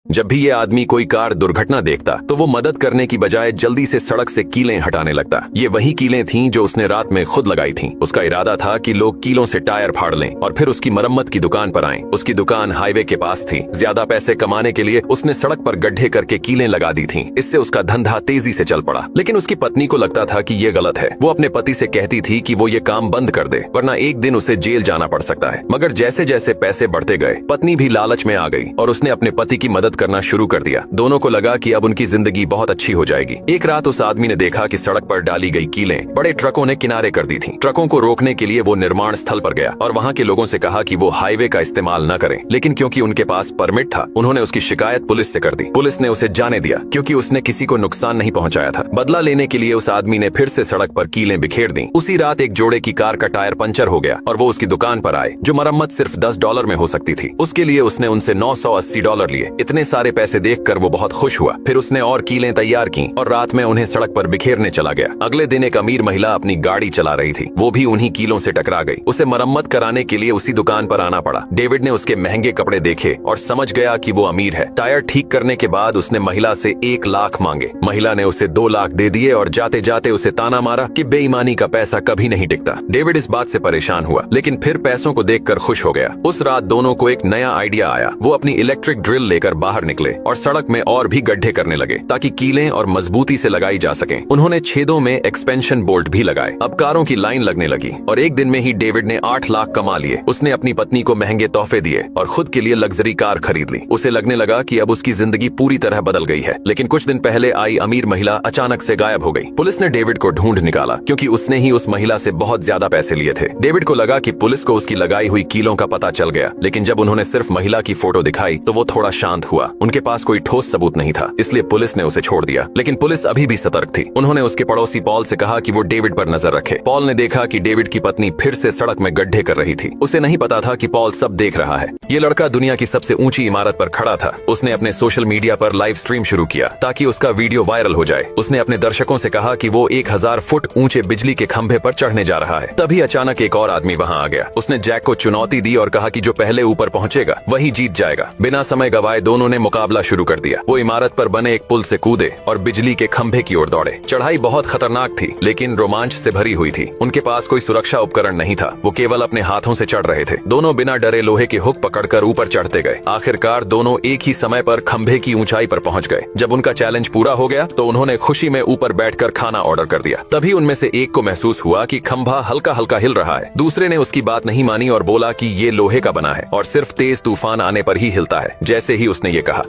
जब भी ये आदमी कोई कार दुर्घटना देखता तो वो मदद करने की बजाय जल्दी से सड़क से कीलें हटाने लगता। ये वही कीलें थीं जो उसने रात में खुद लगाई थीं। उसका इरादा था कि लोग कीलों से टायर फाड़ लें और फिर उसकी मरम्मत की दुकान पर आएं। उसकी दुकान हाईवे के पास थी। ज्यादा पैसे कमाने के लिए उसने सड़क पर गड्ढे करके कीलें लगा दी थीं। इससे उसका धंधा तेजी से चल पड़ा। लेकिन उसकी पत्नी को लगता था कि ये गलत है। वो अपने पति से कहती थी कि वो ये काम बंद कर दे, वरना एक दिन उसे जेल जाना पड़ सकता है। मगर जैसे जैसे पैसे बढ़ते गए, पत्नी भी लालच में आ गई और उसने अपने पति की मदद करना शुरू कर दिया। दोनों को लगा कि अब उनकी जिंदगी बहुत अच्छी हो जाएगी। एक रात उस आदमी ने देखा कि सड़क पर डाली गई कीलें बड़े ट्रकों ने किनारे कर दी थीं। ट्रकों को रोकने के लिए वो निर्माण स्थल पर गया और वहां के लोगों से कहा कि वो हाईवे का इस्तेमाल न करें। लेकिन क्योंकि उनके पास परमिट था, उन्होंने उसकी शिकायत पुलिस से कर दी। पुलिस ने उसे जाने दिया क्योंकि उसने किसी को नुकसान नहीं पहुंचाया था। बदला लेने के लिए उस आदमी ने फिर से सड़क पर कीलें बिखेर दी। उसी रात एक जोड़े की कार का टायर पंचर हो गया और वो उसकी दुकान पर आए, जो मरम्मत सिर्फ $10 में हो सकती थी। उसके लिए उसने उनसे $980 लिए। इतने सारे पैसे देखकर वो बहुत खुश हुआ। फिर उसने और कीलें तैयार की और रात में उन्हें सड़क पर बिखेरने चला गया। अगले दिन एक अमीर महिला अपनी गाड़ी चला रही थी। वो भी उन्हीं कीलों से टकरा गई। उसे मरम्मत कराने के लिए उसी दुकान पर आना पड़ा। डेविड ने उसके महंगे कपड़े देखे और समझ गया कि वो अमीर है। टायर ठीक करने के बाद उसने महिला से 1 लाख मांगे। महिला ने उसे 2 लाख दे दिए और जाते जाते उसे ताना मारा कि बेईमानी का पैसा कभी नहीं टिकता। डेविड इस बात से परेशान हुआ, लेकिन फिर पैसों को देखकर खुश हो गया। उस रात दोनों को एक नया आइडिया आया। वो अपनी इलेक्ट्रिक ड्रिल लेकर बाहर निकले और सड़क में और भी गड्ढे करने लगे ताकि कीलें और मजबूती से लगाई जा सकें। उन्होंने छेदों में एक्सपेंशन बोल्ट भी लगाए। अब कारों की लाइन लगने लगी और एक दिन में ही डेविड ने 8 लाख कमा लिए। उसने अपनी पत्नी को महंगे तोहफे दिए और खुद के लिए लग्जरी कार खरीद ली। उसे लगने लगा कि अब उसकी जिंदगी पूरी तरह बदल गई है। लेकिन कुछ दिन पहले आई अमीर महिला अचानक से गायब हो गई। पुलिस ने डेविड को ढूंढ निकाला क्योंकि उसने ही उस महिला से बहुत ज्यादा पैसे लिए थे। डेविड को लगा कि पुलिस को उसकी लगाई हुई कीलों का पता चल गया, लेकिन जब उन्होंने सिर्फ महिला की फोटो दिखाई तो वो थोड़ा शांत हुआ। उनके पास कोई ठोस सबूत नहीं था, इसलिए पुलिस ने उसे छोड़ दिया। लेकिन पुलिस अभी भी सतर्क थी। उन्होंने उसके पड़ोसी पॉल से कहा कि वो डेविड पर नजर रखे। पॉल ने देखा कि डेविड की पत्नी फिर से सड़क में गड्ढे कर रही थी। उसे नहीं पता था कि पॉल सब देख रहा है। ये लड़का दुनिया की सबसे ऊंची इमारत पर खड़ा था। उसने अपने सोशल मीडिया पर लाइव स्ट्रीम शुरू किया ताकि उसका वीडियो वायरल हो जाए। उसने अपने दर्शकों से कहा कि वो 1000 फुट ऊंचे बिजली के खंभे पर चढ़ने जा रहा है। तभी अचानक एक और आदमी वहां आ गया। उसने जैक को चुनौती दी और कहा कि जो पहले ऊपर पहुंचेगा वही जीत जाएगा। बिना समय गवाए दोनों ने मुकाबला शुरू कर दिया। वो इमारत पर बने एक पुल से कूदे और बिजली के खंभे की ओर दौड़े। चढ़ाई बहुत खतरनाक थी, लेकिन रोमांच से भरी हुई थी। उनके पास कोई सुरक्षा उपकरण नहीं था। वो केवल अपने हाथों से चढ़ रहे थे। दोनों बिना डरे लोहे के हुक पकड़कर ऊपर चढ़ते गए। आखिरकार दोनों एक ही समय पर खंभे की ऊंचाई पर पहुंच गए। जब उनका चैलेंज पूरा हो गया तो उन्होंने खुशी में ऊपर बैठकर खाना ऑर्डर कर दिया। तभी उनमें से एक को महसूस हुआ कि खंभा हल्का हल्का हिल रहा है। दूसरे ने उसकी बात नहीं मानी और बोला कि ये लोहे का बना है और सिर्फ तेज तूफान आने पर ही हिलता है। जैसे ही उसने ये कहा,